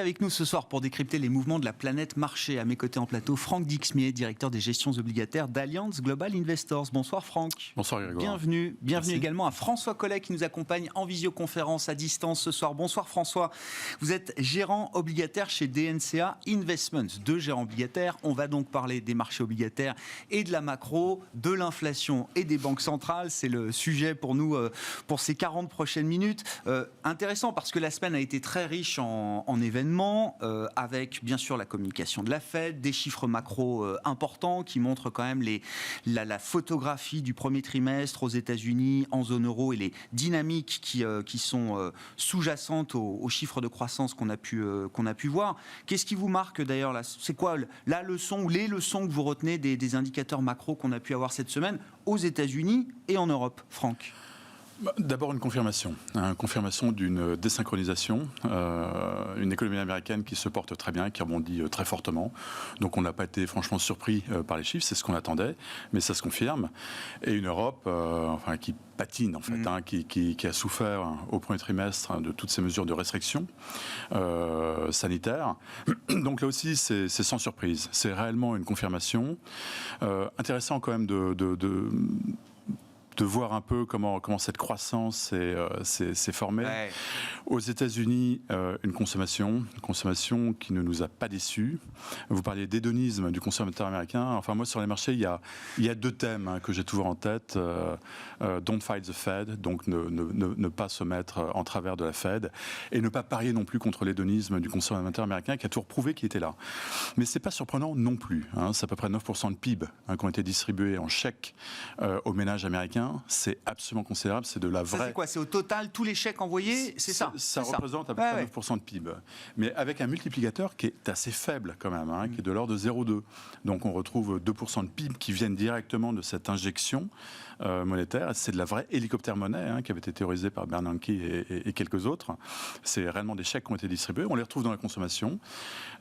avec nous ce soir pour décrypter les mouvements de la planète marché. À mes côtés en plateau, Franck Dixmier, directeur des gestions obligataires d'Allianz Global Investors. Bonsoir Franck. Bonsoir Grégoire. Bienvenue également à François Collet qui nous accompagne en visioconférence à distance ce soir. Bonsoir François. Vous êtes gérant obligataire chez DNCA Investments. Deux gérants obligataires. On va donc parler des marchés obligataires et de la macro, de l'inflation et des banques centrales. C'est le sujet pour nous pour ces 40 prochaines minutes. Intéressant parce que la semaine a été très riche en événements, avec bien sûr la communication de la Fed, des chiffres macro importants qui montrent quand même la photographie du premier trimestre aux États-Unis, en zone euro, et les dynamiques qui sont sous-jacentes aux chiffres de croissance qu'on a pu voir. Qu'est-ce qui vous marque d'ailleurs là? C'est quoi la leçon ou les leçons que vous retenez des indicateurs macro qu'on a pu avoir cette semaine aux États-Unis et en Europe, Franck? D'abord une confirmation d'une désynchronisation, une économie américaine qui se porte très bien, qui rebondit très fortement. Donc on n'a pas été franchement surpris par les chiffres, c'est ce qu'on attendait, mais ça se confirme. Et une Europe qui patine en fait, qui a souffert au premier trimestre de toutes ces mesures de restriction sanitaire. Donc là aussi c'est sans surprise, c'est réellement une confirmation. Intéressant quand même de voir un peu comment cette croissance s'est formée. Ouais. Aux États-Unis, une consommation qui ne nous a pas déçus. Vous parliez d'hédonisme du consommateur américain. Enfin, moi, sur les marchés, il y a deux thèmes que j'ai toujours en tête. Don't fight the Fed, donc ne pas se mettre en travers de la Fed, et ne pas parier non plus contre l'hédonisme du consommateur américain, qui a toujours prouvé qu'il était là. Mais c'est pas surprenant non plus. C'est à peu près 9% de PIB qui ont été distribués en chèques aux ménages américains. C'est absolument considérable, c'est de la vraie... Ça, c'est quoi? C'est au total tous les chèques envoyés? C'est ça? Ça représente à peu près 9% de PIB. Mais avec un multiplicateur qui est assez faible quand même, qui est de l'ordre de 0,2. Donc on retrouve 2% de PIB qui viennent directement de cette injection monétaire. C'est de la vraie hélicoptère-monnaie qui avait été théorisée par Bernanke et quelques autres. C'est réellement des chèques qui ont été distribués. On les retrouve dans la consommation,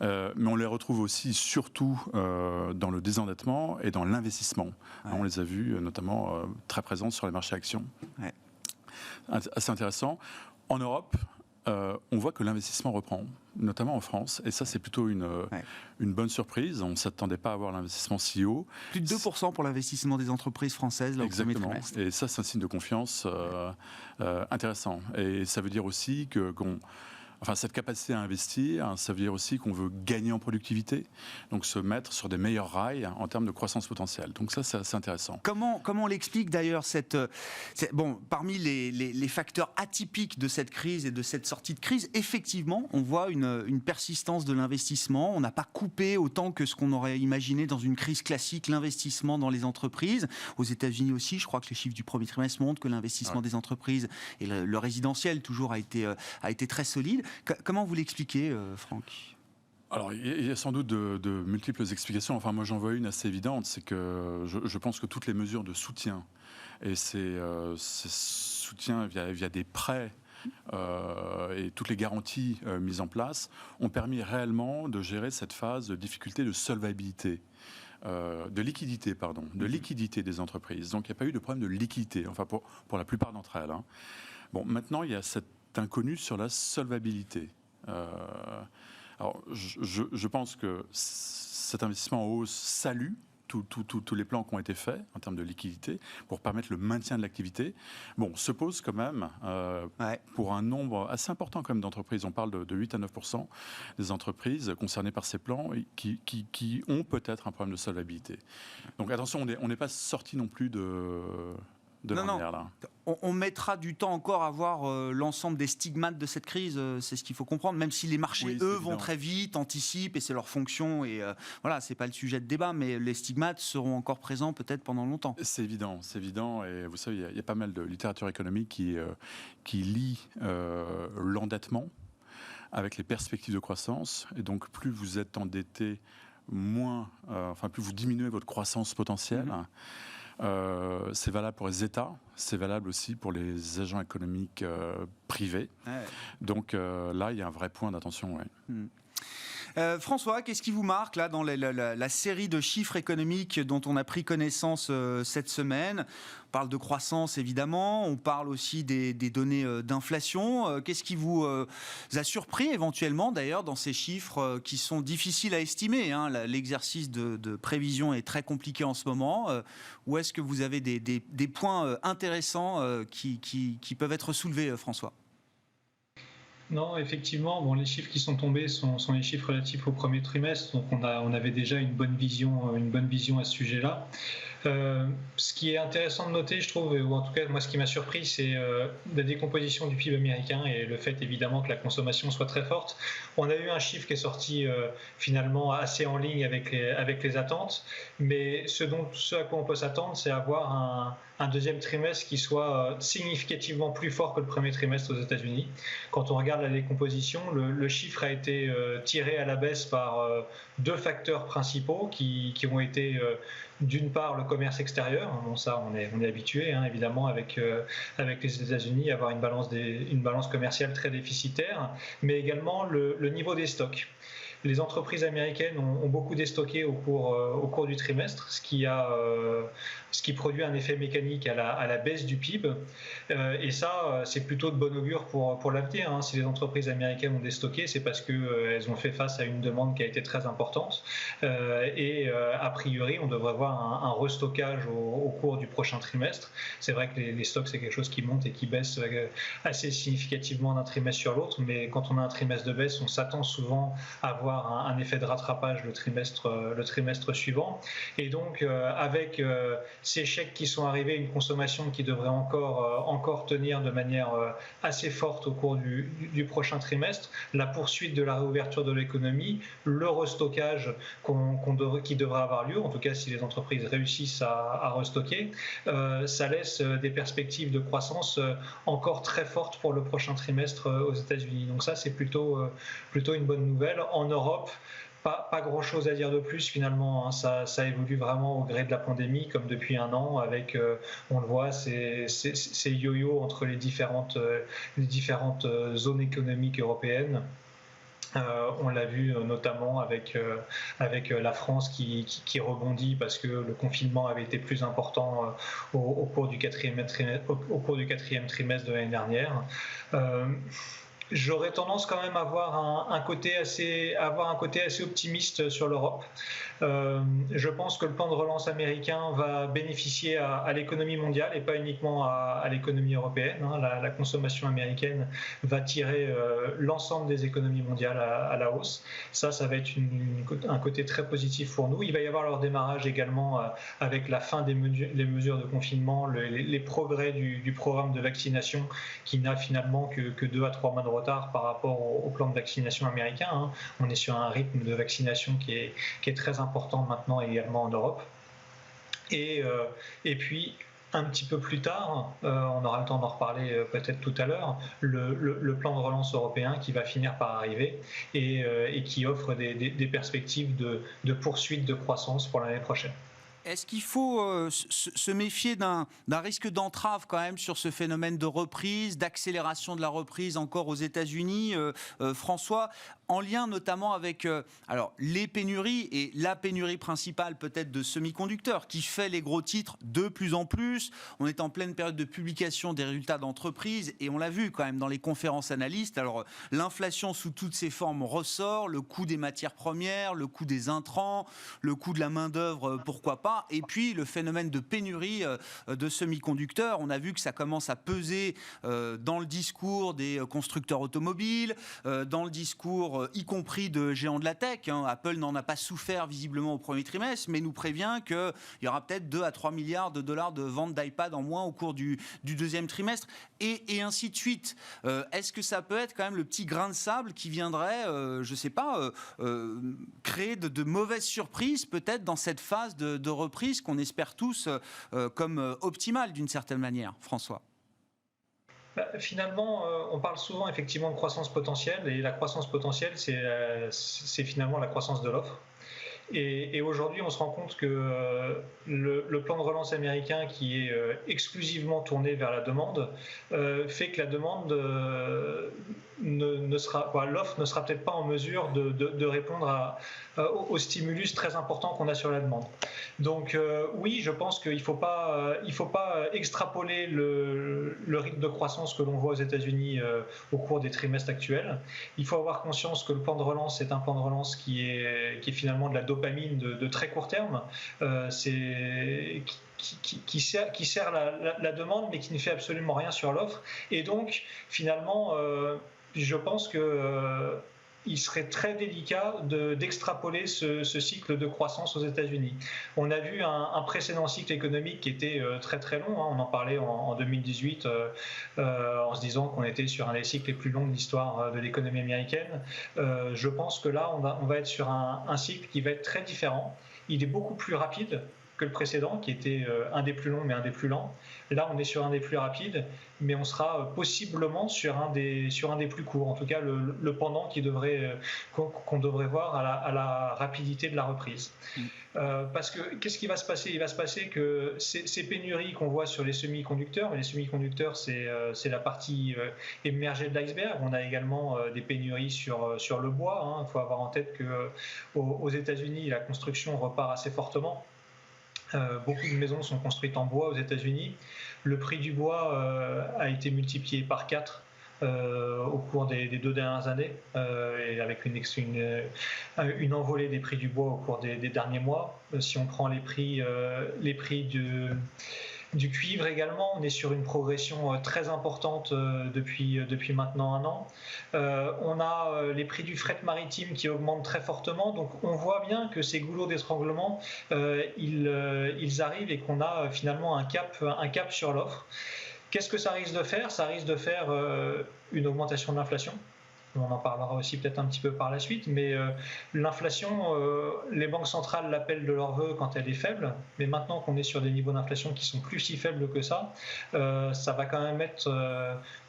mais on les retrouve aussi surtout dans le désendettement et dans l'investissement. Ouais. On les a vus notamment très présents sur les marchés actions. Ouais. Assez intéressant. En Europe, on voit que l'investissement reprend, notamment en France, et ça c'est plutôt une bonne surprise. On ne s'attendait pas à avoir l'investissement si haut. Plus de 2% pour l'investissement des entreprises françaises là, au premier trimestre. Et ça c'est un signe de confiance intéressant. Et ça veut dire aussi cette capacité à investir, ça veut dire aussi qu'on veut gagner en productivité, donc se mettre sur des meilleurs rails en termes de croissance potentielle. Donc ça, c'est assez intéressant. Comment on l'explique d'ailleurs parmi les facteurs atypiques de cette crise et de cette sortie de crise, effectivement, on voit une persistance de l'investissement. On n'a pas coupé autant que ce qu'on aurait imaginé dans une crise classique, l'investissement dans les entreprises. Aux États-Unis aussi, je crois que les chiffres du premier trimestre montrent que l'investissement des entreprises et le résidentiel toujours a été très solide. Comment vous l'expliquez, Franck ? Alors, il y a sans doute de multiples explications. Enfin, moi, j'en vois une assez évidente, c'est que je pense que toutes les mesures de soutien et ces soutiens via des prêts et toutes les garanties mises en place ont permis réellement de gérer cette phase de difficulté de solvabilité. De liquidité des entreprises. Donc, il n'y a pas eu de problème de liquidité, enfin pour la plupart d'entre elles. Bon, maintenant, il y a cet inconnu sur la solvabilité. Alors, je pense que cet investissement en hausse salue tous les plans qui ont été faits en termes de liquidité pour permettre le maintien de l'activité. Bon, se pose quand même pour un nombre assez important quand même d'entreprises. On parle de 8 à 9% des entreprises concernées par ces plans qui ont peut-être un problème de solvabilité. Donc attention, on n'est pas sorti non plus de l'ornière, là. On mettra du temps encore à voir l'ensemble des stigmates de cette crise, c'est ce qu'il faut comprendre, même si les marchés, eux, vont très vite, anticipent, et c'est leur fonction, et voilà, c'est pas le sujet de débat, mais les stigmates seront encore présents peut-être pendant longtemps. C'est évident, et vous savez, il y a pas mal de littérature économique qui lie l'endettement avec les perspectives de croissance, et donc plus vous êtes endetté, plus vous diminuez votre croissance potentielle. C'est valable pour les États, c'est valable aussi pour les agents économiques privés. Ouais. Donc là, il y a un vrai point d'attention. Ouais. François, qu'est-ce qui vous marque là dans la série de chiffres économiques dont on a pris connaissance cette semaine? On parle de croissance évidemment, on parle aussi des données d'inflation. Qu'est-ce qui vous a surpris éventuellement d'ailleurs dans ces chiffres qui sont difficiles à estimer, hein? L'exercice de prévision est très compliqué en ce moment. Ou est-ce que vous avez des points intéressants qui peuvent être soulevés, François? Non, effectivement, les chiffres qui sont tombés sont les chiffres relatifs au premier trimestre, donc on avait déjà une bonne vision à ce sujet-là. Ce qui est intéressant de noter, je trouve, ou en tout cas moi ce qui m'a surpris, c'est la décomposition du PIB américain et le fait évidemment que la consommation soit très forte. On a eu un chiffre qui est sorti finalement assez en ligne avec les attentes, mais ce à quoi on peut s'attendre, c'est avoir un deuxième trimestre qui soit significativement plus fort que le premier trimestre aux États-Unis. Quand on regarde la décomposition, le chiffre a été tiré à la baisse par deux facteurs principaux qui ont été d'une part le commerce extérieur. Bon, ça on est habitué évidemment avec les États-Unis à avoir une balance commerciale très déficitaire, mais également le niveau des stocks. Les entreprises américaines ont beaucoup déstocké au cours du trimestre, ce qui produit un effet mécanique à la baisse du PIB. Et ça, c'est plutôt de bon augure pour l'avenir. Si les entreprises américaines ont déstocké, c'est parce qu'elles ont fait face à une demande qui a été très importante. Et a priori, on devrait voir un restockage au cours du prochain trimestre. C'est vrai que les stocks, c'est quelque chose qui monte et qui baisse assez significativement d'un trimestre sur l'autre. Mais quand on a un trimestre de baisse, on s'attend souvent à avoir un effet de rattrapage le trimestre suivant. Et donc, avec ces chèques qui sont arrivés, une consommation qui devrait encore tenir de manière assez forte au cours du prochain trimestre, la poursuite de la réouverture de l'économie, le restockage qui devrait avoir lieu, en tout cas si les entreprises réussissent à restocker, ça laisse des perspectives de croissance encore très fortes pour le prochain trimestre aux États-Unis. Donc ça, c'est plutôt une bonne nouvelle. En Europe, pas grand-chose à dire de plus finalement. Ça évolue vraiment au gré de la pandémie, comme depuis un an, avec, on le voit, ces yo-yo entre les différentes zones économiques européennes. On l'a vu notamment avec la France qui rebondit parce que le confinement avait été plus important au cours du quatrième trimestre de l'année dernière. J'aurais tendance quand même à avoir un côté assez optimiste sur l'Europe. Je pense que le plan de relance américain va bénéficier à l'économie mondiale et pas uniquement à l'économie européenne. La consommation américaine va tirer l'ensemble des économies mondiales à la hausse. Ça va être un côté très positif pour nous. Il va y avoir leur démarrage également avec la fin des mesures de confinement, les progrès du programme de vaccination qui n'a finalement que 2 à 3 mois de retard par rapport au plan de vaccination américain. On est sur un rythme de vaccination qui est très important maintenant également en Europe. Et puis, un petit peu plus tard, on aura le temps d'en reparler peut-être tout à l'heure, le plan de relance européen qui va finir par arriver et qui offre des perspectives de poursuite de croissance pour l'année prochaine. Est-ce qu'il faut se méfier d'un risque d'entrave quand même sur ce phénomène de reprise, d'accélération de la reprise encore aux États-Unis, François, en lien notamment avec les pénuries et la pénurie principale peut-être de semi-conducteurs qui fait les gros titres de plus en plus. On est en pleine période de publication des résultats d'entreprise et on l'a vu quand même dans les conférences analystes. Alors l'inflation sous toutes ses formes ressort, le coût des matières premières, le coût des intrants, le coût de la main-d'œuvre, pourquoi pas. Et puis le phénomène de pénurie de semi-conducteurs, on a vu que ça commence à peser dans le discours des constructeurs automobiles, dans le discours y compris de géants de la tech. Apple n'en a pas souffert visiblement au premier trimestre, mais nous prévient qu'il y aura peut-être 2 à 3 milliards de dollars de ventes d'iPad en moins au cours du deuxième trimestre, et ainsi de suite. Est-ce que ça peut être quand même le petit grain de sable qui viendrait, je ne sais pas, créer de mauvaises surprises peut-être dans cette phase de reprise qu'on espère tous comme optimale d'une certaine manière, François? Finalement, on parle souvent effectivement de croissance potentielle et la croissance potentielle, c'est finalement la croissance de l'offre. Et aujourd'hui, on se rend compte que le plan de relance américain, qui est exclusivement tourné vers la demande, fait que la demande l'offre ne sera peut-être pas en mesure de répondre au stimulus très important qu'on a sur la demande. Donc oui, je pense qu'il ne faut pas extrapoler le rythme de croissance que l'on voit aux États-Unis au cours des trimestres actuels. Il faut avoir conscience que le plan de relance est un plan de relance qui est finalement de la dopamine de très court terme. Qui sert la demande, mais qui ne fait absolument rien sur l'offre. Et donc, finalement, je pense que il serait très délicat d'extrapoler ce cycle de croissance aux États-Unis. On a vu un précédent cycle économique qui était très très long. On en parlait en 2018 en se disant qu'on était sur un des cycles les plus longs de l'histoire de l'économie américaine. Je pense que là, on va être sur un cycle qui va être très différent. Il est beaucoup plus rapide que le précédent, qui était un des plus longs mais un des plus lents. Là, on est sur un des plus rapides, mais on sera possiblement sur un des plus courts. En tout cas, le pendant qu'on devrait voir à la rapidité de la reprise. Parce que qu'est-ce qui va se passer ? Il va se passer que ces pénuries qu'on voit sur les semi-conducteurs, mais les semi-conducteurs, c'est la partie émergée de l'iceberg. On a également des pénuries sur le bois. Il faut avoir en tête qu'aux États-Unis, la construction repart assez fortement. Beaucoup de maisons sont construites en bois aux États-Unis. Le prix du bois a été multiplié par 4 au cours des 2 dernières années, et avec une envolée des prix du bois au cours des derniers mois. Si on prend les prix du cuivre également, on est sur une progression très importante depuis maintenant un an. On a les prix du fret maritime qui augmentent très fortement, donc on voit bien que ces goulots d'étranglement, ils arrivent et qu'on a finalement un cap sur l'offre. Qu'est-ce que ça risque de faire ? Ça risque de faire une augmentation de l'inflation. On en parlera aussi peut-être un petit peu par la suite, mais l'inflation, les banques centrales l'appellent de leur vœu quand elle est faible, mais maintenant qu'on est sur des niveaux d'inflation qui sont plus si faibles que ça va quand même mettre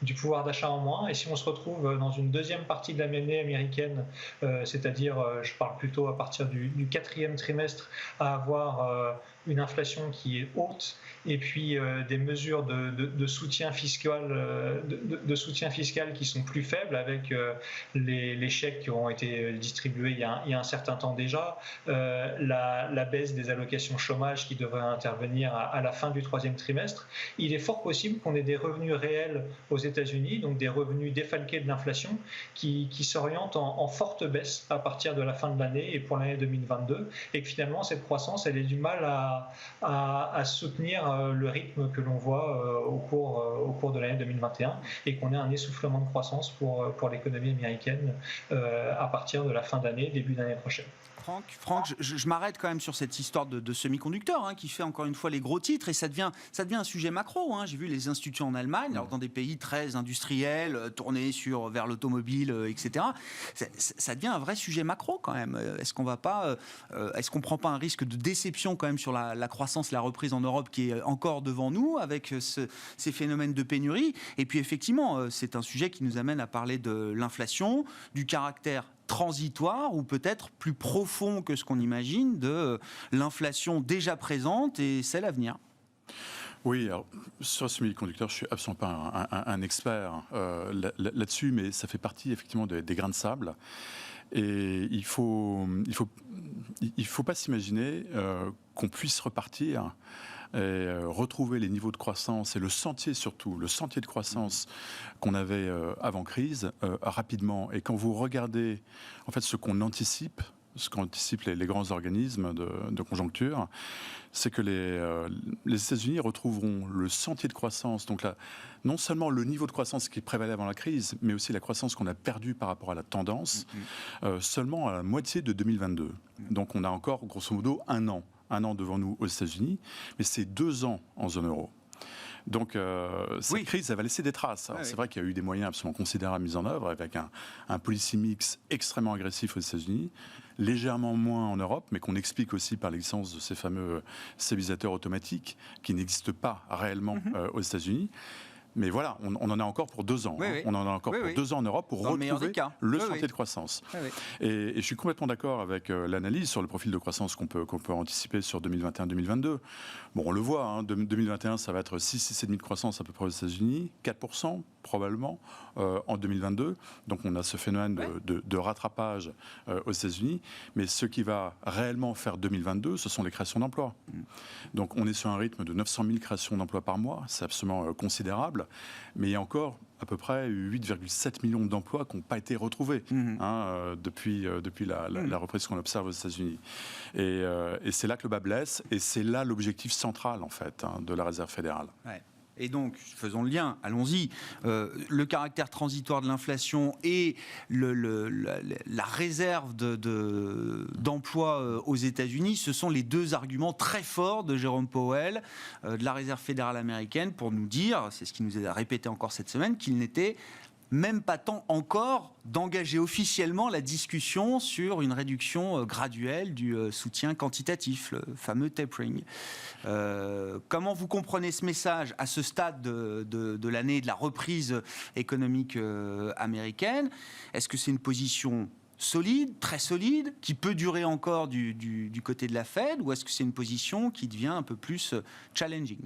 du pouvoir d'achat en moins. Et si on se retrouve dans une deuxième partie de l'année américaine, c'est-à-dire, je parle plutôt à partir du 4e trimestre, à avoir une inflation qui est haute, et puis des mesures de soutien fiscal qui sont plus faibles, avec les chèques qui auront été distribués il y a un certain temps déjà, la baisse des allocations chômage qui devrait intervenir à la fin du 3e trimestre. Il est fort possible qu'on ait des revenus réels aux États-Unis, donc des revenus défalqués de l'inflation, qui s'orientent en forte baisse à partir de la fin de l'année et pour l'année 2022, et que finalement cette croissance, elle ait du mal à soutenir le rythme que l'on voit au cours de l'année 2021, et qu'on ait un essoufflement de croissance pour l'économie américaine à partir de la fin d'année, début d'année prochaine. Franck, je m'arrête quand même sur cette histoire de semi-conducteurs qui fait encore une fois les gros titres, et ça devient un sujet macro. J'ai vu les instituts en Allemagne, alors dans des pays très industriels, tournés vers l'automobile, etc. Ça devient un vrai sujet macro quand même. Est-ce qu'on prend pas un risque de déception quand même sur la croissance, la reprise en Europe qui est encore devant nous, avec ces phénomènes de pénurie? Et puis effectivement, c'est un sujet qui nous amène à parler de l'inflation, du caractère transitoire ou peut-être plus profond que ce qu'on imagine de l'inflation déjà présente et celle à venir. Oui, alors, sur le semi-conducteur, je ne suis absolument pas un expert là-dessus, mais ça fait partie effectivement des grains de sable. Et il faut pas s'imaginer qu'on puisse repartir et retrouver les niveaux de croissance et le sentier de croissance qu'on avait avant crise rapidement. Et quand vous regardez en fait ce qu'ont anticipent les grands organismes de conjoncture, c'est que les États-Unis retrouveront le sentier de croissance, donc là, non seulement le niveau de croissance qui prévalait avant la crise, mais aussi la croissance qu'on a perdue par rapport à la tendance, seulement à la moitié de 2022. Donc on a encore, grosso modo, un an devant nous aux États-Unis, mais c'est 2 ans en zone euro. Donc cette crise, elle va laisser des traces. Alors, c'est vrai qu'il y a eu des moyens absolument considérables mis en œuvre, avec un policy mix extrêmement agressif aux États-Unis, légèrement moins en Europe, mais qu'on explique aussi par l'existence de ces fameux stabilisateurs automatiques qui n'existent pas réellement aux États-Unis. Mais voilà, on en a encore pour 2 ans. Oui. On en a encore pour 2 ans en Europe pour retrouver le sentier de croissance. Et je suis complètement d'accord avec l'analyse sur le profil de croissance qu'on peut anticiper sur 2021-2022. Bon, on le voit, 2021, ça va être 6,5% de croissance à peu près aux États-Unis, 4% probablement en 2022. Donc on a ce phénomène de rattrapage aux États-Unis. Mais ce qui va réellement faire 2022, ce sont les créations d'emplois. Donc on est sur un rythme de 900 000 créations d'emplois par mois. C'est absolument considérable. Mais il y a encore à peu près 8,7 millions d'emplois qui n'ont pas été retrouvés depuis la reprise qu'on observe aux États-Unis. Et c'est là que le bas blesse, et c'est là l'objectif central en fait de la Réserve fédérale. Ouais. Et donc, faisons le lien, allons-y. Le caractère transitoire de l'inflation et la réserve d'emploi aux États-Unis, ce sont les deux arguments très forts de Jérôme Powell, de la Réserve fédérale américaine, pour nous dire, c'est ce qu'il nous a répété encore cette semaine, qu'il n'était même pas temps encore d'engager officiellement la discussion sur une réduction graduelle du soutien quantitatif, le fameux tapering. Comment vous comprenez ce message à ce stade de l'année de la reprise économique américaine? Est-ce que c'est une position solide, très solide, qui peut durer encore du côté de la Fed, ou est-ce que c'est une position qui devient un peu plus challenging?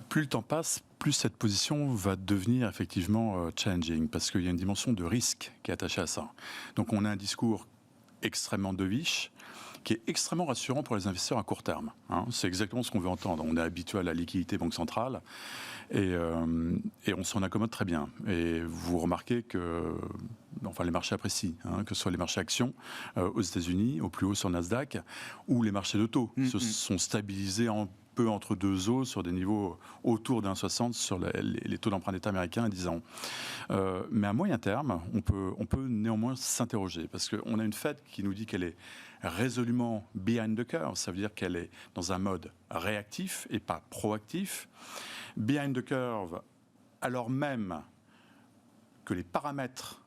Plus le temps passe, plus cette position va devenir effectivement challenging, parce qu'il y a une dimension de risque qui est attachée à ça. Donc on a un discours extrêmement dovish, qui est extrêmement rassurant pour les investisseurs à court terme. C'est exactement ce qu'on veut entendre. On est habitué à la liquidité banque centrale, et on s'en accommode très bien. Et vous remarquez que les marchés apprécient, que ce soit les marchés actions aux États-Unis, au plus haut sur Nasdaq, ou les marchés de taux se sont stabilisés peu entre deux eaux sur des niveaux autour d'1,60 sur les taux d'emprunt d'État américains à 10 ans. Mais à moyen terme, on peut néanmoins s'interroger, parce qu'on a une Fed qui nous dit qu'elle est résolument behind the curve, ça veut dire qu'elle est dans un mode réactif et pas proactif. Behind the curve, alors même que les paramètres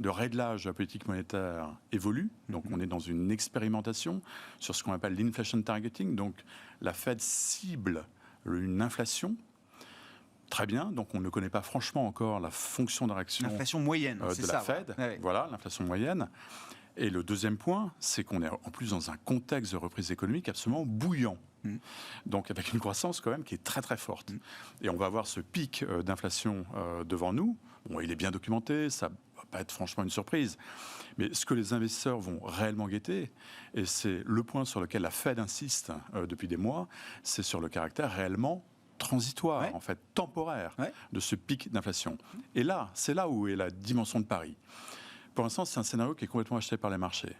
de réglage de la politique monétaire évolue. Donc on est dans une expérimentation sur ce qu'on appelle l'inflation targeting. Donc la Fed cible une inflation. Très bien, donc on ne connaît pas franchement encore la fonction de réaction l'inflation moyenne, de la Fed. Ouais. Voilà, l'inflation moyenne. Et le deuxième point, c'est qu'on est en plus dans un contexte de reprise économique absolument bouillant. Donc avec une croissance quand même qui est très très forte. Et on va avoir ce pic d'inflation devant nous. Bon, il est bien documenté, ça va pas être franchement une surprise. Mais ce que les investisseurs vont réellement guetter, et c'est le point sur lequel la Fed insiste depuis des mois, c'est sur le caractère réellement transitoire, en fait, temporaire de ce pic d'inflation. Et là, c'est là où est la dimension de pari. Pour l'instant, c'est un scénario qui est complètement acheté par les marchés.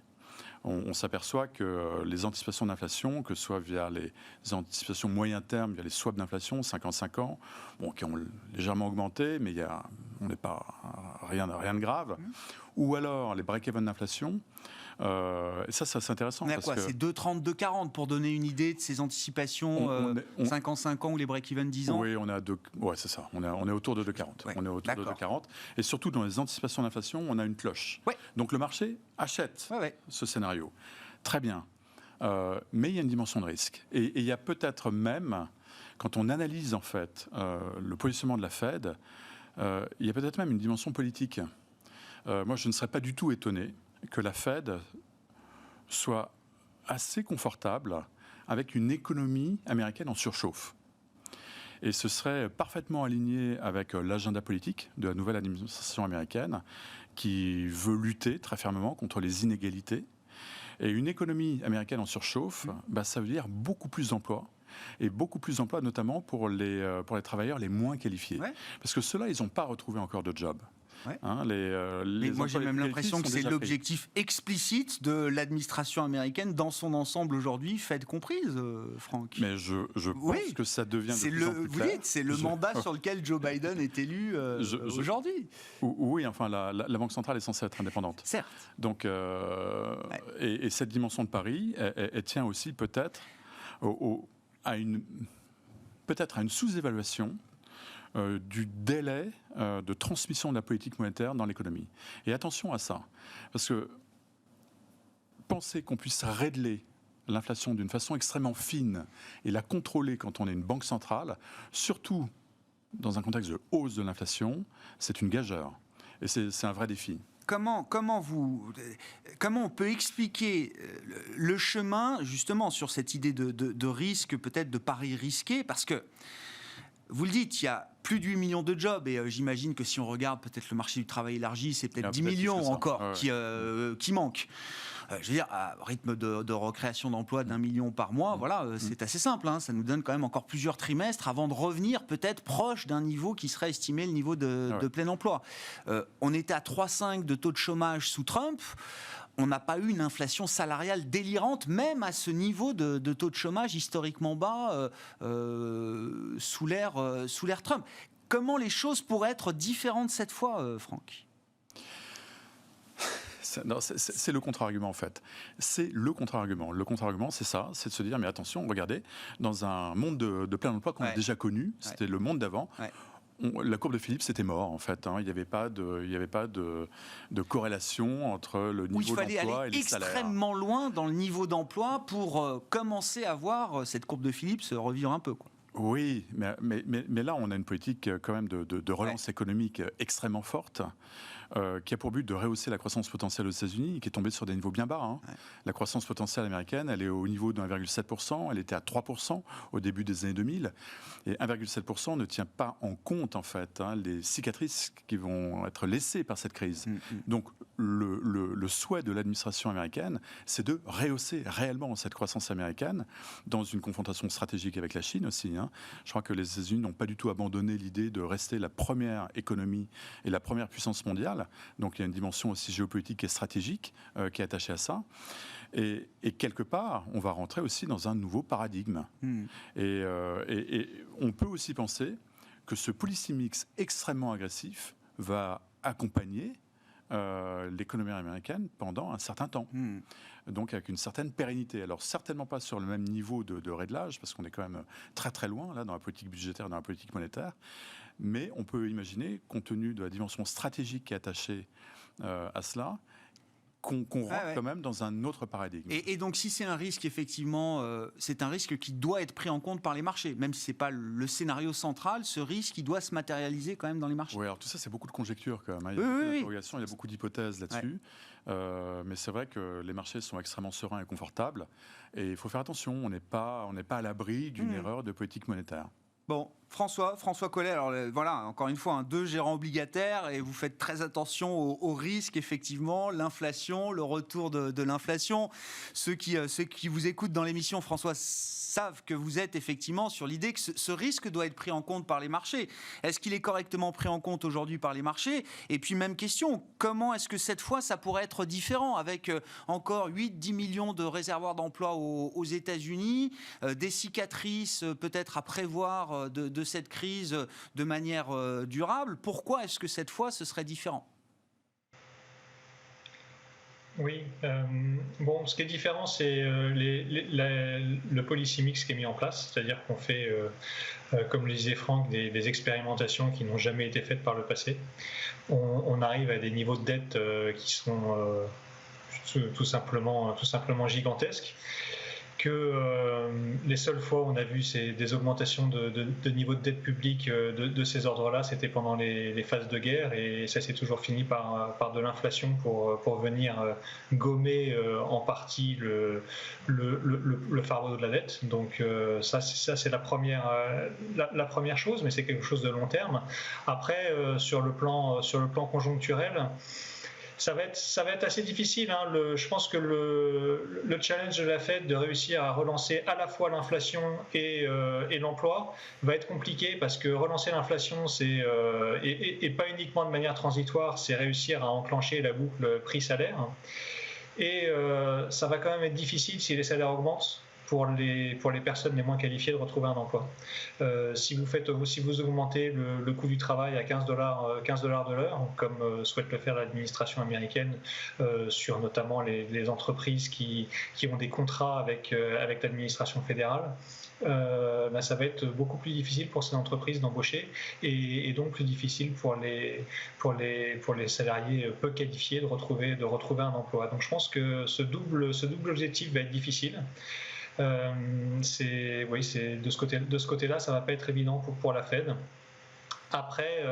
On s'aperçoit que les anticipations d'inflation, que ce soit via les anticipations moyen terme, via les swaps d'inflation, 55 ans, qui ont légèrement augmenté, mais on n'est pas rien de grave, ou alors les break-even d'inflation. Et ça c'est intéressant. On est à quoi ? C'est 2,30, 2,40 pour donner une idée de ces anticipations 55 ans ou les break-even 10 ans. Oui, c'est ça. On est autour de 2,40. On est autour de 2,40. Et surtout dans les anticipations d'inflation, on a une cloche. Donc le marché achète ce scénario. Très bien. Mais il y a une dimension de risque. Et il y a peut-être même, quand on analyse en fait le positionnement de la Fed, il y a peut-être même une dimension politique. Moi, je ne serais pas du tout étonné que la Fed soit assez confortable avec une économie américaine en surchauffe. Et ce serait parfaitement aligné avec l'agenda politique de la nouvelle administration américaine qui veut lutter très fermement contre les inégalités. Et une économie américaine en surchauffe, ça veut dire beaucoup plus d'emplois. Et beaucoup plus d'emplois, notamment pour les travailleurs les moins qualifiés. Parce que ceux-là, ils n'ont pas retrouvé encore de job. Mais moi j'ai même l'impression que c'est l'objectif explicite de l'administration américaine dans son ensemble aujourd'hui, Fed comprise, Franck. Mais je pense que ça devient de plus en plus clair. Vous dites, c'est le mandat sur lequel Joe Biden est élu aujourd'hui. Oui, enfin la Banque centrale est censée être indépendante. Certes. Donc, et cette dimension de pari, elle tient aussi peut-être à une sous-évaluation du délai de transmission de la politique monétaire dans l'économie. Et attention à ça, parce que penser qu'on puisse régler l'inflation d'une façon extrêmement fine et la contrôler quand on est une banque centrale, surtout dans un contexte de hausse de l'inflation, c'est une gageure. Et c'est un vrai défi. Comment on peut expliquer le chemin, justement, sur cette idée de risque, peut-être de pari risqué? Parce que, vous le dites, il y a plus de 8 millions de jobs, et j'imagine que si on regarde peut-être le marché du travail élargi, c'est peut-être 10 millions encore qui manquent. Je veux dire, à rythme de recréation d'emplois d'1 million par mois, voilà, c'est assez simple. Ça nous donne quand même encore plusieurs trimestres avant de revenir peut-être proche d'un niveau qui serait estimé le niveau de plein emploi. On était à 3,5 de taux de chômage sous Trump. On n'a pas eu une inflation salariale délirante, même à ce niveau de taux de chômage historiquement bas sous l'ère Trump. Comment les choses pourraient être différentes cette fois, Franck ? C'est le contre-argument en fait. C'est le contre-argument. Le contre-argument, c'est ça, c'est de se dire mais attention, regardez, dans un monde de plein emploi qu'on a déjà connu, c'était le monde d'avant. La courbe de Phillips c'était mort en fait. Il n'y avait pas de corrélation entre le niveau d'emploi et les salaires. Il fallait aller extrêmement loin dans le niveau d'emploi pour commencer à voir cette courbe de Phillips revivre un peu, quoi. Oui, mais là on a une politique quand même de relance économique extrêmement forte. Qui a pour but de rehausser la croissance potentielle aux États-Unis, qui est tombée sur des niveaux bien bas. La croissance potentielle américaine, elle est au niveau de 1,7%, elle était à 3% au début des années 2000, et 1,7% ne tient pas en compte, en fait, les cicatrices qui vont être laissées par cette crise. Donc, le souhait de l'administration américaine, c'est de rehausser réellement cette croissance américaine dans une confrontation stratégique avec la Chine aussi. Je crois que les États-Unis n'ont pas du tout abandonné l'idée de rester la première économie et la première puissance mondiale. Donc il y a une dimension aussi géopolitique et stratégique qui est attachée à ça. Et quelque part, on va rentrer aussi dans un nouveau paradigme. Et on peut aussi penser que ce policy mix extrêmement agressif va accompagner l'économie américaine pendant un certain temps. Donc avec une certaine pérennité. Alors certainement pas sur le même niveau de réglage, parce qu'on est quand même très très loin là, dans la politique budgétaire, dans la politique monétaire. Mais on peut imaginer, compte tenu de la dimension stratégique qui est attachée à cela, qu'on rentre quand même dans un autre paradigme. Et donc si c'est un risque, effectivement, c'est un risque qui doit être pris en compte par les marchés. Même si ce n'est pas le scénario central, ce risque, il doit se matérialiser quand même dans les marchés. Oui, alors tout ça, c'est beaucoup de conjectures quand même. Il y a beaucoup d'interrogations, il y a beaucoup d'hypothèses là-dessus. Mais c'est vrai que les marchés sont extrêmement sereins et confortables. Et il faut faire attention, on n'est pas à l'abri d'une erreur de politique monétaire. Bon, François Collet, alors voilà, encore une fois, 2 gérants obligataires, et vous faites très attention aux risques, effectivement, l'inflation, le retour de l'inflation. Ceux qui vous écoutent dans l'émission, François, savent que vous êtes effectivement sur l'idée que ce risque doit être pris en compte par les marchés. Est-ce qu'il est correctement pris en compte aujourd'hui par les marchés ? Et puis même question, comment est-ce que cette fois ça pourrait être différent avec encore 8-10 millions de réservoirs d'emploi aux États-Unis, des cicatrices peut-être à prévoir de cette crise de manière durable? Pourquoi est-ce que cette fois ce serait différent ? Oui, bon, ce qui est différent, c'est le policy mix qui est mis en place, c'est-à-dire qu'on fait, comme le disait Franck, des expérimentations qui n'ont jamais été faites par le passé. On arrive à des niveaux de dette qui sont tout simplement gigantesques. Que les seules fois où on a vu des augmentations de niveau de dette publique de ces ordres-là, c'était pendant les phases de guerre, et ça s'est toujours fini par de l'inflation pour venir gommer en partie le fardeau de la dette. Donc ça c'est la première chose, mais c'est quelque chose de long terme. Après, sur le plan conjoncturel, ça va être assez difficile. Je pense que le challenge de la Fed de réussir à relancer à la fois l'inflation et l'emploi va être compliqué, parce que relancer l'inflation, et pas uniquement de manière transitoire, c'est réussir à enclencher la boucle prix-salaire. Et ça va quand même être difficile si les salaires augmentent pour les personnes les moins qualifiées de retrouver un emploi. Si vous augmentez le coût du travail à $15 de l'heure, comme souhaite le faire l'administration américaine sur notamment les entreprises qui ont des contrats avec l'administration fédérale, ça va être beaucoup plus difficile pour ces entreprises d'embaucher, et donc plus difficile pour les salariés peu qualifiés de retrouver un emploi. Donc je pense que ce double objectif va être difficile. De ce côté-là, ça va pas être évident pour la Fed. Après,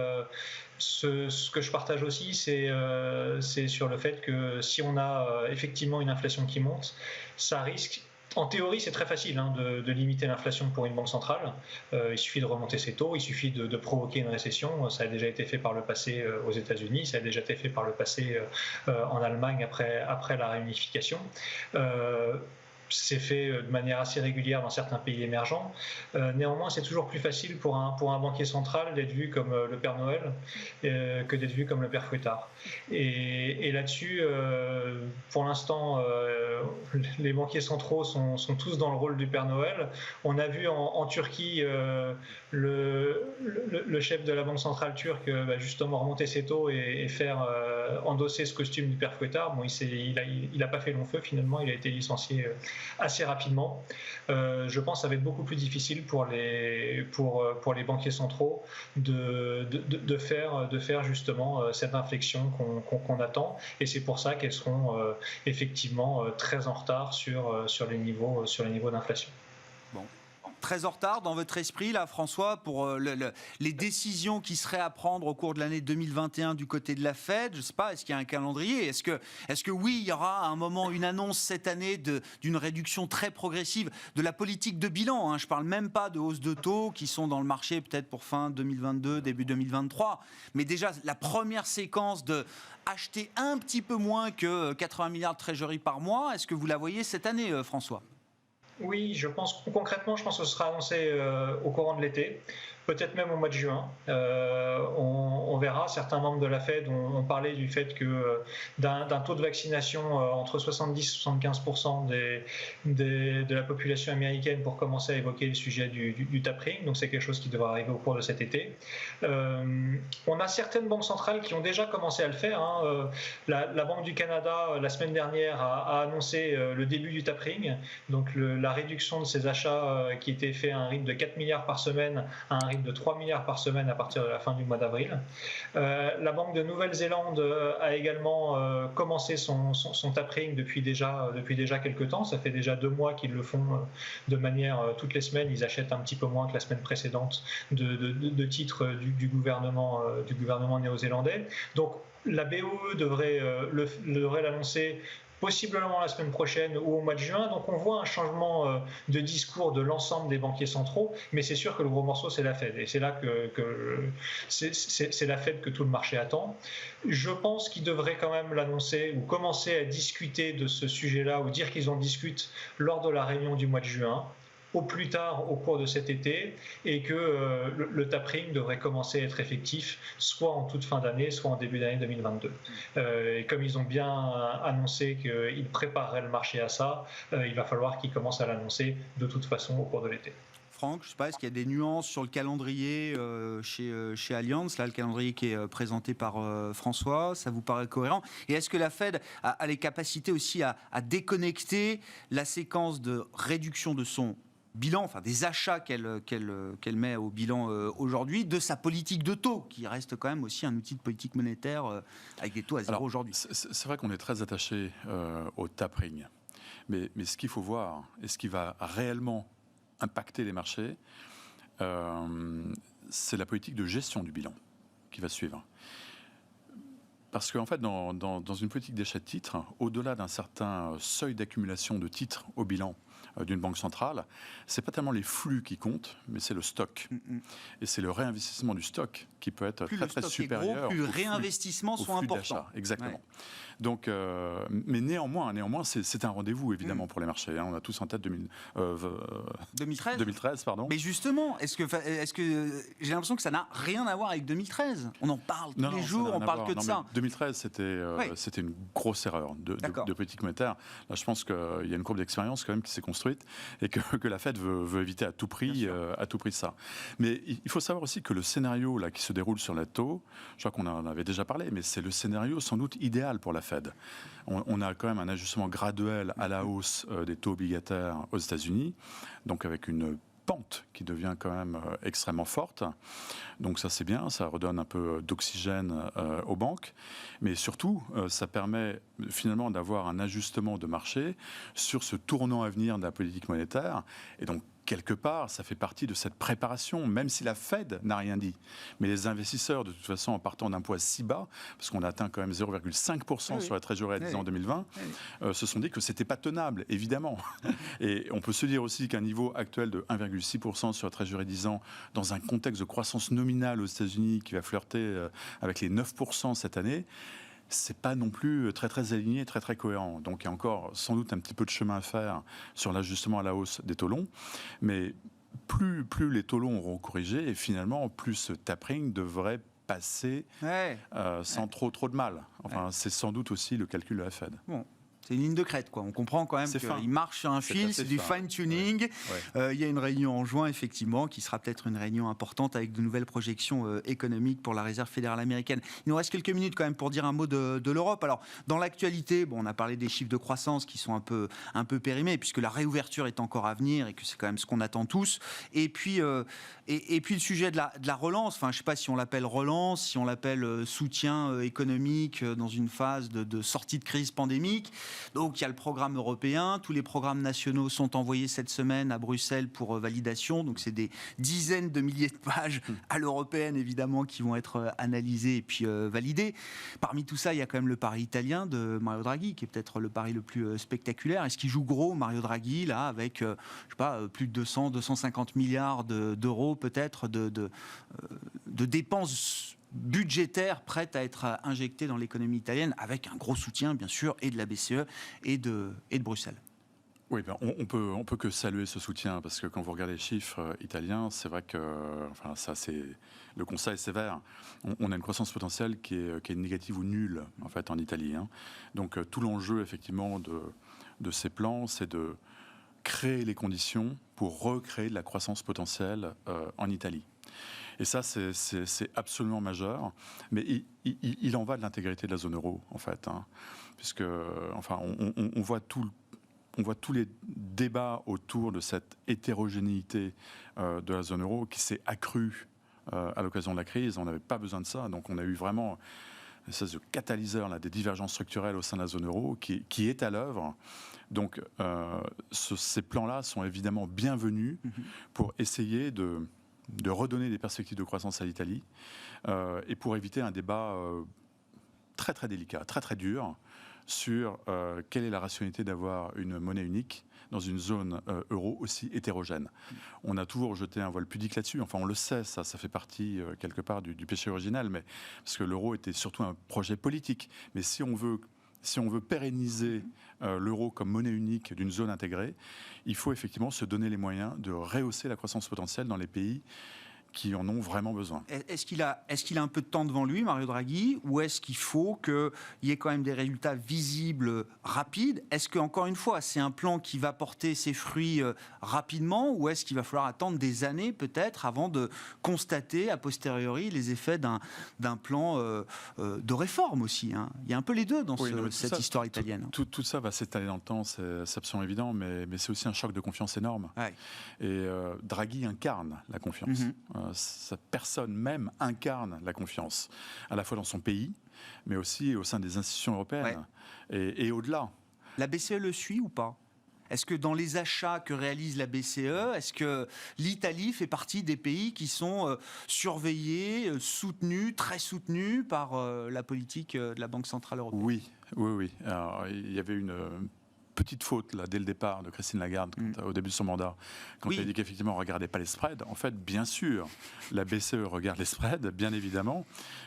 ce que je partage aussi, c'est sur le fait que si on a effectivement une inflation qui monte, ça risque. En théorie, c'est très facile de limiter l'inflation pour une banque centrale. Il suffit de remonter ses taux, il suffit de provoquer une récession. Ça a déjà été fait par le passé aux États-Unis, ça a déjà été fait par le passé en Allemagne après la réunification. C'est fait de manière assez régulière dans certains pays émergents. Néanmoins, c'est toujours plus facile pour un banquier central d'être vu comme le Père Noël que d'être vu comme le Père Fouettard. Et là-dessus, pour l'instant, les banquiers centraux sont tous dans le rôle du Père Noël. On a vu en Turquie le chef de la banque centrale turque justement remonter ses taux et faire endosser ce costume du Père Fouettard. Bon, il n'a pas fait long feu finalement, il a été licencié assez rapidement. Je pense que ça va être beaucoup plus difficile pour les banquiers centraux de faire justement cette inflexion qu'on attend, et c'est pour ça qu'elles seront effectivement très en retard sur les niveaux d'inflation. Bon. Très en retard dans votre esprit, là, François, pour les décisions qui seraient à prendre au cours de l'année 2021 du côté de la Fed. Je ne sais pas, est-ce qu'il y a un calendrier ? Est-ce que oui, il y aura à un moment une annonce cette année d'une réduction très progressive de la politique de bilan, Je ne parle même pas de hausse de taux qui sont dans le marché peut-être pour fin 2022, début 2023. Mais déjà, la première séquence de acheter un petit peu moins que 80 milliards de trésorerie par mois, est-ce que vous la voyez cette année, François ? Oui, concrètement, je pense que ce sera annoncé au courant de l'été, peut-être même au mois de juin. On verra. Certains membres de la Fed ont parlé du fait que d'un taux de vaccination entre 70 et 75% de la population américaine pour commencer à évoquer le sujet du tapering. Donc c'est quelque chose qui devra arriver au cours de cet été. On a certaines banques centrales qui ont déjà commencé à le faire. La Banque du Canada, la semaine dernière, a annoncé le début du tapering, donc la réduction de ses achats qui était fait à un rythme de 4 milliards par semaine à un rythme de 3 milliards par semaine à partir de la fin du mois d'avril. La Banque de Nouvelle-Zélande a également commencé son tapering depuis déjà quelques temps. Ça fait déjà 2 mois qu'ils le font de manière toutes les semaines. Ils achètent un petit peu moins que la semaine précédente de titres du gouvernement néo-zélandais. Donc la BOE devrait l'annoncer possiblement la semaine prochaine ou au mois de juin. Donc on voit un changement de discours de l'ensemble des banquiers centraux, mais c'est sûr que le gros morceau, c'est la Fed. Et c'est là que c'est la Fed que tout le marché attend. Je pense qu'ils devraient quand même l'annoncer ou commencer à discuter de ce sujet-là, ou dire qu'ils en discutent lors de la réunion du mois de juin, au plus tard au cours de cet été, et que le tapering devrait commencer à être effectif soit en toute fin d'année, soit en début d'année 2022. Et comme ils ont bien annoncé qu'ils prépareraient le marché à ça, il va falloir qu'ils commencent à l'annoncer de toute façon au cours de l'été. Franck, je ne sais pas, est-ce qu'il y a des nuances sur le calendrier chez Allianz, là, le calendrier qui est présenté par François, ça vous paraît cohérent ? Et est-ce que la Fed a les capacités aussi à déconnecter la séquence de réduction de son bilan, enfin des achats qu'elle met au bilan aujourd'hui, de sa politique de taux, qui reste quand même aussi un outil de politique monétaire avec des taux à zéro aujourd'hui. C'est vrai qu'on est très attaché au tapering, mais ce qu'il faut voir, et ce qui va réellement impacter les marchés, c'est la politique de gestion du bilan qui va suivre. Parce qu'en fait, dans une politique d'achat de titres, au-delà d'un certain seuil d'accumulation de titres au bilan d'une banque centrale, c'est pas tellement les flux qui comptent, mais c'est le stock. Et c'est le réinvestissement du stock qui peut être très supérieur. Plus le réinvestissement soit important. Exactement. Ouais. Donc, mais néanmoins, c'est un rendez-vous évidemment pour les marchés. On a tous en tête 2013, pardon. Mais justement, est-ce que j'ai l'impression que ça n'a rien à voir avec 2013 ? On en parle tous les jours, on parle que de ça. 2013, c'était une grosse erreur de politique monétaire. Là, je pense qu'il y a une courbe d'expérience quand même qui s'est construite et que la Fed veut éviter à tout prix ça. Mais il faut savoir aussi que le scénario là qui se déroule sur la taux, je crois qu'on en avait déjà parlé, mais c'est le scénario sans doute idéal pour la Fed. On a quand même un ajustement graduel à la hausse des taux obligataires aux États-Unis, donc avec une pente qui devient quand même extrêmement forte. Donc ça c'est bien, ça redonne un peu d'oxygène aux banques, mais surtout ça permet finalement d'avoir un ajustement de marché sur ce tournant à venir de la politique monétaire. Et donc quelque part, ça fait partie de cette préparation, même si la Fed n'a rien dit. Mais les investisseurs, de toute façon, en partant d'un poids si bas, parce qu'on a atteint quand même 0,5% sur la trésorerie à 10 ans en 2020, se sont dit que ce n'était pas tenable, évidemment. Et on peut se dire aussi qu'un niveau actuel de 1,6% sur la trésorerie 10 ans, dans un contexte de croissance nominale aux États-Unis qui va flirter avec les 9% cette année, c'est pas non plus très très aligné, très très cohérent. Donc il y a encore sans doute un petit peu de chemin à faire sur l'ajustement à la hausse des taux longs, mais plus les taux longs auront corrigé, et finalement plus ce tapering devrait passer sans trop de mal. Enfin, c'est sans doute aussi le calcul de la Fed. Bon. C'est une ligne de crête, quoi. On comprend quand même qu'il marche sur un fil, c'est du fine-tuning. Il y a une réunion en juin, effectivement, qui sera peut-être une réunion importante avec de nouvelles projections économiques pour la Réserve fédérale américaine. Il nous reste quelques minutes quand même pour dire un mot de l'Europe. Alors, dans l'actualité, on a parlé des chiffres de croissance qui sont un peu périmés, puisque la réouverture est encore à venir et que c'est quand même ce qu'on attend tous. Et puis le sujet de la relance, enfin, je ne sais pas si on l'appelle relance, si on l'appelle soutien économique dans une phase de sortie de crise pandémique. Donc il y a le programme européen, tous les programmes nationaux sont envoyés cette semaine à Bruxelles pour validation, donc c'est des dizaines de milliers de pages à l'européenne évidemment qui vont être analysées et puis validées. Parmi tout ça, il y a quand même le pari italien de Mario Draghi qui est peut-être le pari le plus spectaculaire. Est-ce qu'il joue gros, Mario Draghi, là, avec je sais pas, plus de 250 milliards d'euros peut-être de dépenses budgétaire prête à être injectée dans l'économie italienne, avec un gros soutien, bien sûr, et de la BCE et de Bruxelles. Oui, on peut que saluer ce soutien, parce que quand vous regardez les chiffres italiens, c'est vrai que le constat est sévère. On a une croissance potentielle qui est négative ou nulle, en fait, en Italie. Donc tout l'enjeu, effectivement, de ces plans, c'est de créer les conditions pour recréer de la croissance potentielle en Italie. Et ça, c'est absolument majeur. Mais il en va de l'intégrité de la zone euro, en fait. Puisque, enfin, on voit tous les débats autour de cette hétérogénéité de la zone euro qui s'est accrue à l'occasion de la crise. On n'avait pas besoin de ça. Donc, on a eu vraiment une espèce de catalyseur là, des divergences structurelles au sein de la zone euro qui est à l'œuvre. Donc, ces plans-là sont évidemment bienvenus pour essayer de redonner des perspectives de croissance à l'Italie et pour éviter un débat très très délicat, très très dur sur quelle est la rationalité d'avoir une monnaie unique dans une zone euro aussi hétérogène. On a toujours jeté un voile pudique là-dessus, enfin on le sait, ça fait partie quelque part du péché original, mais parce que l'euro était surtout un projet politique. Mais si on veut pérenniser l'euro comme monnaie unique d'une zone intégrée, il faut effectivement se donner les moyens de rehausser la croissance potentielle dans les pays qui en ont vraiment besoin. Est-ce qu'il a un peu de temps devant lui, Mario Draghi, ou est-ce qu'il faut qu'il y ait quand même des résultats visibles, rapides ? Est-ce qu'encore une fois, c'est un plan qui va porter ses fruits rapidement, ou est-ce qu'il va falloir attendre des années peut-être avant de constater a posteriori les effets d'un plan de réforme aussi, Il y a un peu les deux dans cette histoire italienne. Tout ça va s'étaler dans le temps, c'est absolument évident, mais c'est aussi un choc de confiance énorme. Ouais. Et Draghi incarne la confiance. Sa personne même incarne la confiance, à la fois dans son pays, mais aussi au sein des institutions européennes, et au-delà. La BCE le suit ou pas ? Est-ce que dans les achats que réalise la BCE, est-ce que l'Italie fait partie des pays qui sont surveillés, soutenus, très soutenus par la politique de la Banque Centrale Européenne ? Oui. Alors, il y avait une petite faute là, dès le départ de Christine Lagarde au début de son mandat, quand elle a dit qu'effectivement on ne regardait pas les spreads. En fait, bien sûr, la BCE regarde les spreads, bien évidemment,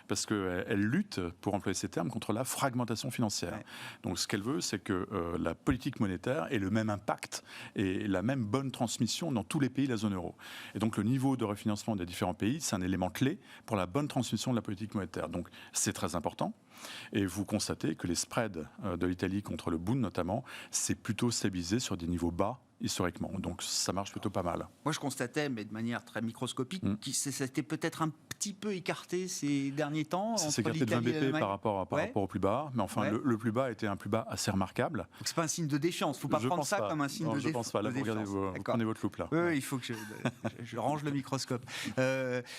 parce qu'elle lutte, pour employer ces termes, contre la fragmentation financière. Ouais. Donc ce qu'elle veut, c'est que la politique monétaire ait le même impact et la même bonne transmission dans tous les pays de la zone euro. Et donc le niveau de refinancement des différents pays, c'est un élément clé pour la bonne transmission de la politique monétaire. Donc c'est très important. Et vous constatez que les spreads de l'Italie contre le Bund notamment, c'est plutôt stabilisé sur des niveaux bas historiquement. Donc ça marche plutôt pas mal. Moi je constatais, mais de manière très microscopique, que c'était peut-être un petit peu écarté ces derniers temps. C'est écarté de 20 BP par rapport au plus bas, mais enfin le plus bas était un plus bas assez remarquable. Donc c'est pas un signe de défiance, il ne faut pas prendre ça comme un signe de défiance. Je pense pas, là vous prenez votre loupe là. Oui, il faut que je range le microscope.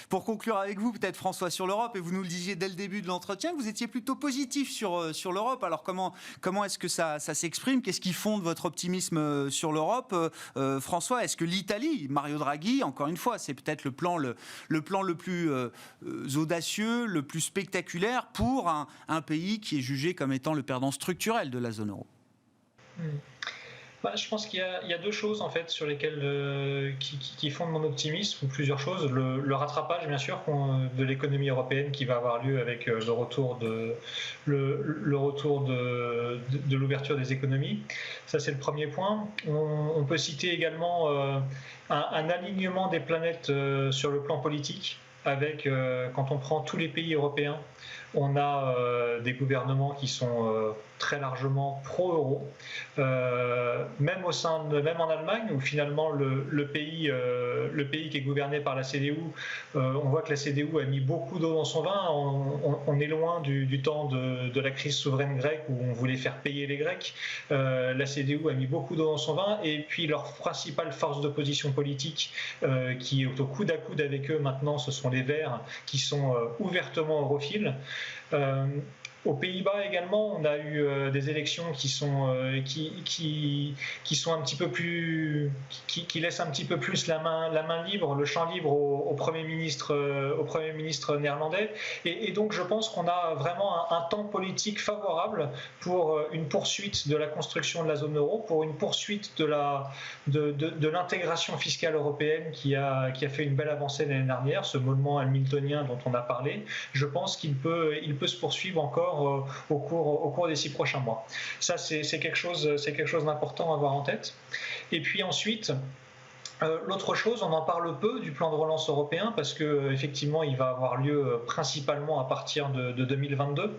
Pour conclure avec vous, peut-être François, sur l'Europe, et vous nous le disiez dès le début de l'entretien, que vous étiez plutôt positif sur l'Europe. Alors comment est-ce que ça s'exprime ? Qu'est-ce qui fonde votre optimisme sur l'Europe ? François, est-ce que l'Italie, Mario Draghi, encore une fois, c'est peut-être le plan le plus audacieux, le plus spectaculaire pour un pays qui est jugé comme étant le perdant structurel de la zone euro? Je pense qu'il y a deux choses en fait sur lesquelles qui fondent mon optimisme, ou plusieurs choses. Le rattrapage, bien sûr, de l'économie européenne qui va avoir lieu avec le retour de l'ouverture des économies. Ça, c'est le premier point. On peut citer également un alignement des planètes sur le plan politique, avec, quand on prend tous les pays européens, on a des gouvernements qui sont très largement pro-euro, même en Allemagne, où finalement le pays qui est gouverné par la CDU, on voit que la CDU a mis beaucoup d'eau dans son vin. On est loin du temps de la crise souveraine grecque où on voulait faire payer les Grecs. La CDU a mis beaucoup d'eau dans son vin, et puis leur principale force d'opposition politique, qui est au coude à coude avec eux maintenant, ce sont les Verts, qui sont ouvertement europhiles. Aux Pays-Bas également, on a eu des élections qui sont un petit peu plus, qui laissent un petit peu plus la main libre, le champ libre au Premier ministre néerlandais. Et donc je pense qu'on a vraiment un temps politique favorable pour une poursuite de la construction de la zone euro, pour une poursuite de l'intégration fiscale européenne qui a fait une belle avancée l'année dernière, ce mouvement hamiltonien dont on a parlé. Je pense qu'il peut se poursuivre encore au cours des 6 prochains mois. Ça, c'est quelque chose d'important à avoir en tête. Et puis ensuite, l'autre chose, on en parle peu du plan de relance européen, parce que effectivement, il va avoir lieu principalement à partir de 2022.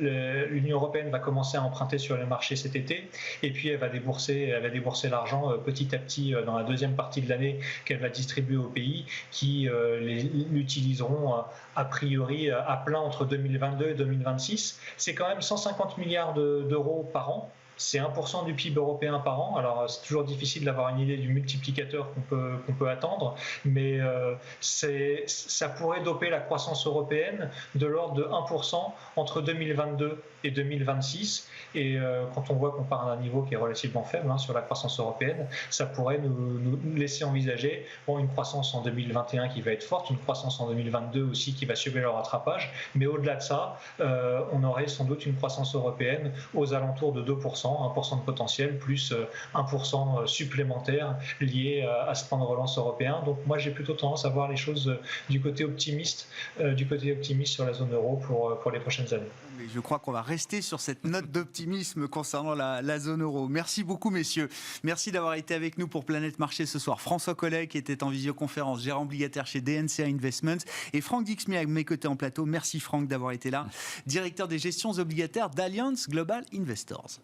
L'Union européenne va commencer à emprunter sur les marchés cet été, et puis elle va débourser l'argent petit à petit dans la deuxième partie de l'année qu'elle va distribuer aux pays qui l'utiliseront a priori à plein entre 2022 et 2026. C'est quand même 150 milliards d'euros par an. C'est 1% du PIB européen par an. Alors, c'est toujours difficile d'avoir une idée du multiplicateur qu'on peut attendre, mais ça pourrait doper la croissance européenne de l'ordre de 1% entre 2022 et 2026. Et quand on voit qu'on part d'un niveau qui est relativement faible sur la croissance européenne, ça pourrait nous laisser envisager une croissance en 2021 qui va être forte, une croissance en 2022 aussi qui va subir le rattrapage. Mais au-delà de ça, on aurait sans doute une croissance européenne aux alentours de 2%. 1% de potentiel plus 1% supplémentaire lié à ce plan de relance européen. Donc moi j'ai plutôt tendance à voir les choses du côté optimiste sur la zone euro pour les prochaines années. Mais je crois qu'on va rester sur cette note d'optimisme concernant la zone euro. Merci beaucoup messieurs. Merci d'avoir été avec nous pour Planète Marché ce soir. François Collet qui était en visioconférence, gérant obligataire chez DNCA Investments, et Franck Dixmy à mes côtés en plateau. Merci Franck d'avoir été là, directeur des gestions obligataires d'Allianz Global Investors.